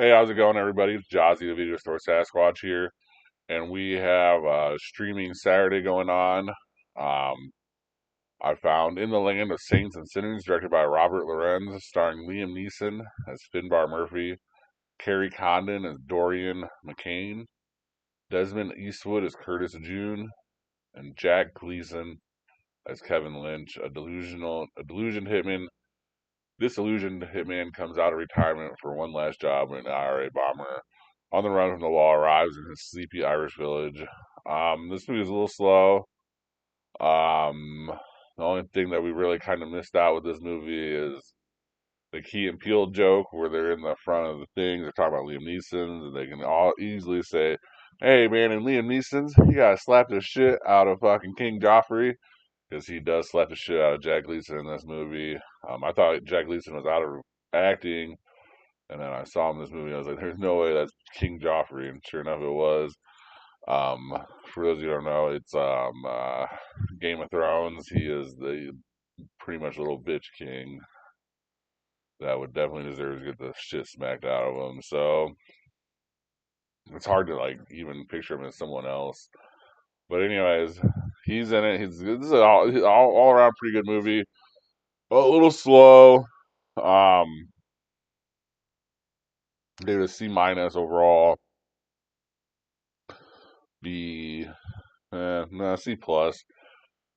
Hey, how's it going, everybody? It's Jazzy, the Video Store Sasquatch here, and we have streaming Saturday going on. I found In the Land of Saints and Sinners, directed by Robert Lorenz, starring Liam Neeson as Finbar Murphy, Carrie Condon as Dorian McCain, Desmond Eastwood as Curtis June, and Jack Gleason as Kevin Lynch, a delusioned hitman. Disillusioned hitman comes out of retirement for one last job when an IRA bomber on the run from the law arrives in his sleepy Irish village. This movie is a little slow. The only thing that we really kind of missed out with this movie is the Key and Peele joke where they're in the front of the thing, they're talking about Liam Neeson's, and they can all easily say, "Hey man, in Liam Neeson's, you gotta slap the shit out of fucking King Joffrey," because he does slap the shit out of Jack Gleason in this movie. I thought Jack Gleason was out of acting, and then I saw him in this movie. And I was like, "There's no way that's King Joffrey," and sure enough, it was. For those of you who don't know, it's Game of Thrones. He is the pretty much little bitch king that would definitely deserve to get the shit smacked out of him. So it's hard to like even picture him as someone else. But anyways, he's in it. This is an all around pretty good movie. A little slow. Um, Gave it a C minus overall. B, no, C plus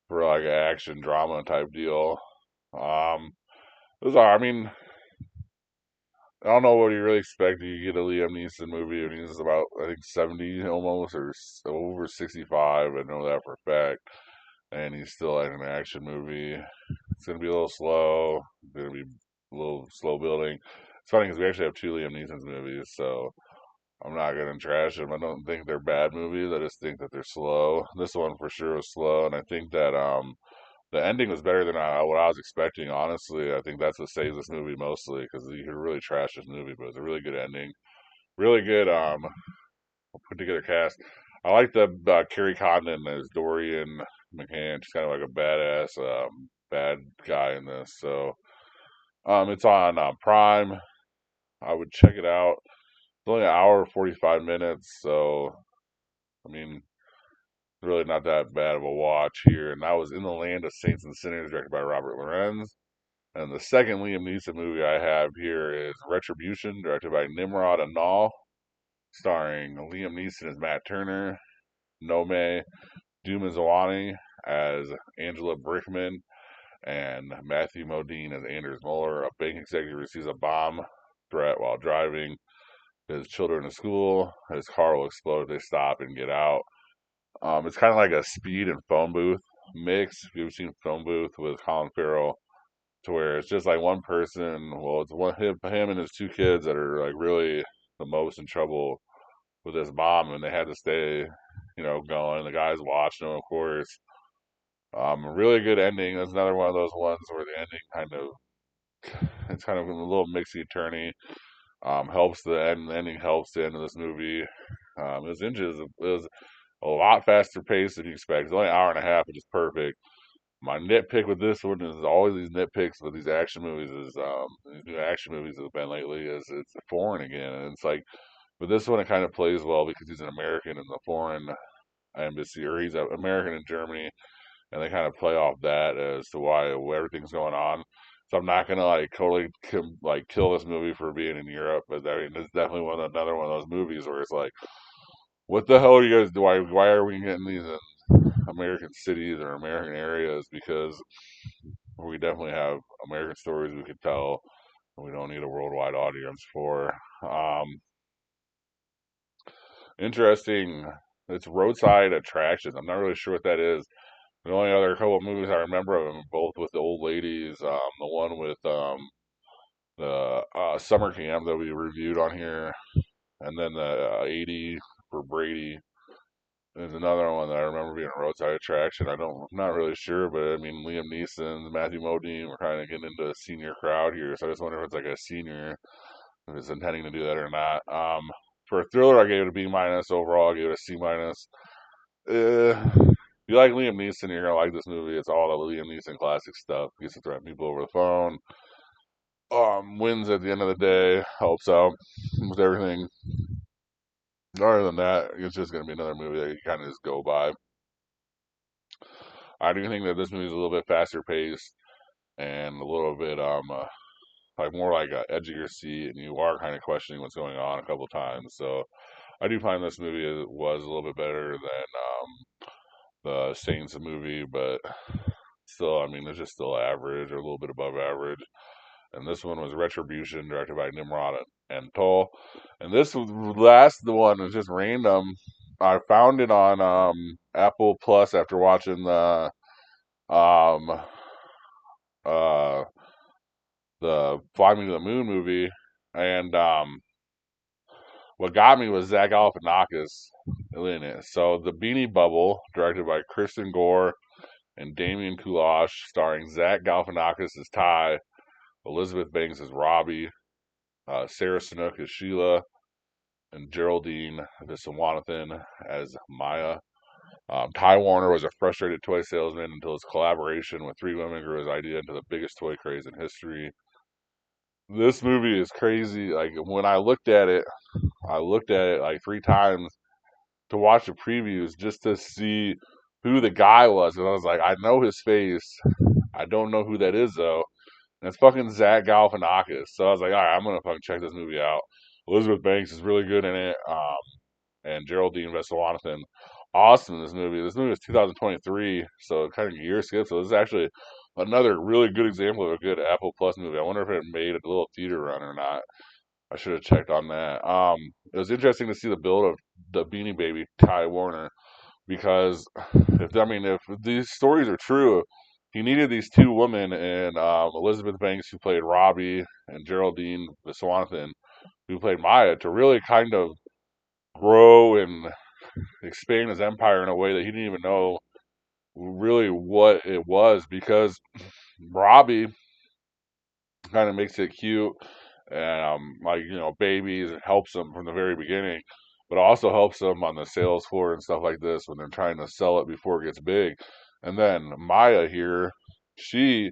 for like an action drama type deal. Um, it was I mean, I don't know what you really expect. You get a Liam Neeson movie, and he's about I think 70 almost or over 65. I know that for a fact. And he's still like an action movie. It's gonna be a little slow. It's gonna be a little slow building. It's funny because we actually have two Liam Neeson's movies, so I'm not gonna trash them. I don't think they're bad movies. I just think that they're slow. This one for sure was slow, and I think that the ending was better than what I was expecting. Honestly, I think that's what saves this movie mostly because you could really trash this movie, but it's a really good ending. Really good put together cast. I like the Carrie Condon as Dorian McCann. She's kind of like a badass bad guy in this. So it's on Prime. I would check it out. It's only an hour 45 minutes, so I mean, really not that bad of a watch here. And that was In the Land of Saints and Sinners, directed by Robert Lorenz. And the second Liam Neeson movie I have here is Retribution, directed by Nimrod Anal, starring Liam Neeson as Matt Turner, Nome Dumezwani as Angela Brickman, and Matthew Modine as Anders Mueller. A bank executive receives a bomb threat while driving his children to school. His car will explode if they stop and get out. It's kind of like a Speed and Phone Booth mix. If you've seen Phone Booth with Colin Farrell, to where it's just like one person. Well, it's him and his two kids that are like really the most in trouble with this bomb, and they had to stay, going. The guys watching them, of course. A really good ending. That's another one of those ones where the ending it's kind of a little mixy turny. Helps the ending helps the end of this movie. It was a lot faster pace than you expect. It's only an hour and a half, which is perfect. My nitpick with this one is always these nitpicks with these action movies is these new action movies that have been lately is it's foreign again, and it's like with this one it kind of plays well because he's an American in the foreign embassy, or he's an American in Germany, and they kind of play off that as to why everything's going on. So I'm not gonna like totally kill this movie for being in Europe, but I mean it's definitely another one of those movies where it's like, what the hell are you guys do? Why are we getting these in American cities or American areas? Because we definitely have American stories we could tell, and we don't need a worldwide audience for. Um, Interesting. It's Roadside Attractions. I'm not really sure what that is. The only other couple of movies I remember of them, both with the old ladies. The one with the summer camp that we reviewed on here, and then the 80 for Brady. There's another one that I remember being a roadside attraction. I'm not really sure, but I mean, Liam Neeson, Matthew Modine, we're kind of getting into a senior crowd here, so I just wonder if it's like a senior, if it's intending to do that or not. For a thriller, I gave it a B minus overall. I gave it a C minus. If you like Liam Neeson, you're gonna like this movie. It's all the Liam Neeson classic stuff. He gets to threaten people over the phone. wins at the end of the day, helps out with everything. Other than that, it's just going to be another movie that you kind of just go by. I do think that this movie is a little bit faster paced and a little bit like more like a edge of your seat, and you are kind of questioning what's going on a couple times. So I do find this movie was a little bit better than the Saints movie, but still, I mean, it's just still average or a little bit above average. And this one was Retribution, directed by Nimrod and Toll. And this last the one was just random. I found it on Apple Plus after watching um uh the Fly Me to the Moon movie, and what got me was Zach Galifianakis in it. So the Beanie Bubble, directed by Kristen Gore and Damian Kulash, starring Zach Galifianakis as Ty, Elizabeth Banks as Robbie, Sarah Snook as Sheila, and Geraldine Viswanathan as Maya. Ty Warner was a frustrated toy salesman until his collaboration with three women grew his idea into the biggest toy craze in history. This movie is crazy. Like when I looked at it like three times to watch the previews just to see who the guy was. And I was like, I know his face. I don't know who that is though. And it's fucking Zach Galifianakis. So I was like, all right, I'm gonna fucking check this movie out. Elizabeth Banks is really good in it. And Geraldine Viswanathan, awesome in this movie. This movie is 2023, so kind of year skip. So this is actually another really good example of a good Apple Plus movie. I wonder if it made a little theater run or not. I should have checked on that. It was interesting to see the build of the Beanie Baby Ty Warner because if these stories are true, he needed these two women and Elizabeth Banks who played Robbie and Geraldine Viswanathan who played Maya to really kind of grow and expand his empire in a way that he didn't even know really what it was because Robbie kind of makes it cute and babies and helps them from the very beginning, but also helps them on the sales floor and stuff like this when they're trying to sell it before it gets big. And then Maya here, she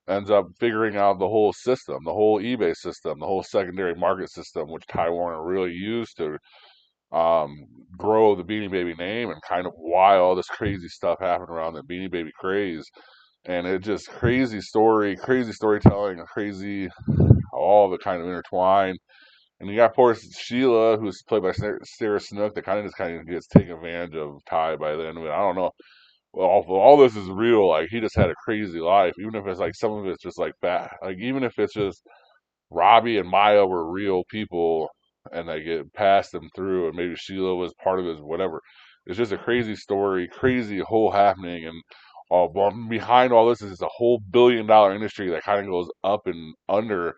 ends up figuring out the whole system, the whole eBay system, the whole secondary market system, which Ty Warner really used to um, grow the Beanie Baby name and kind of why all this crazy stuff happened around the Beanie Baby craze. And it just crazy storytelling, crazy all of it kind of intertwined. And you got poor Sheila, who's played by Sarah Snook, that kind of gets taken advantage of Ty by the end of it. I don't know. Well, all this is real. Like he just had a crazy life, even if it's like some of it's just like that. Like even if it's just Robbie and Maya were real people and they get passed them through, and maybe Sheila was part of his whatever. It's just a crazy story, crazy whole happening, and all behind all this is a whole $1 billion industry that kind of goes up and under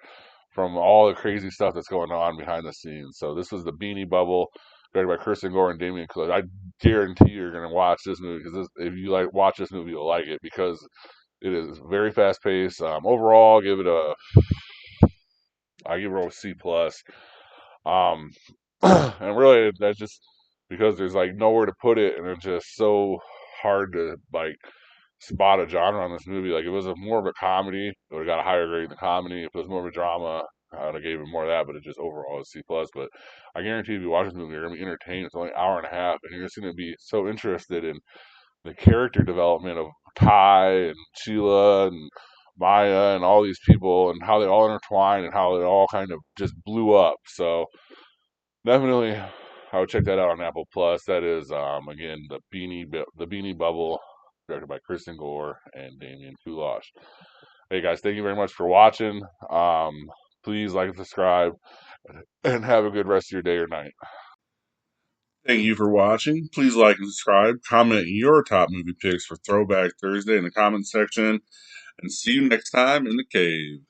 from all the crazy stuff that's going on behind the scenes. So this was the Beanie Bubble, directed by Kristen Gore and Damian Kulash. I guarantee you're gonna watch this movie because if you like watch this movie, you'll like it because it is very fast paced. Overall, I give it a C plus. Um, and really, that's just because there's like nowhere to put it, and it's just so hard to like spot a genre on this movie. Like, if it was more of a comedy, it would have got a higher grade than comedy. If it was more of a drama, I would have gave it more of that. But it just overall is C plus. But I guarantee if you watch this movie, you're gonna be entertained. It's only an hour and a half, and you're just gonna be so interested in the character development of Ty and Sheila and Maya and all these people and how they all intertwine and how it all kind of just blew up. So definitely, I would check that out on Apple Plus. That is again the Beanie Bubble, directed by Kristen Gore and Damian Kulash. Hey guys, thank you very much for watching. Please like and subscribe, and have a good rest of your day or night. Thank you for watching. Please like and subscribe. Comment your top movie picks for Throwback Thursday in the comments section. And see you next time in the cave.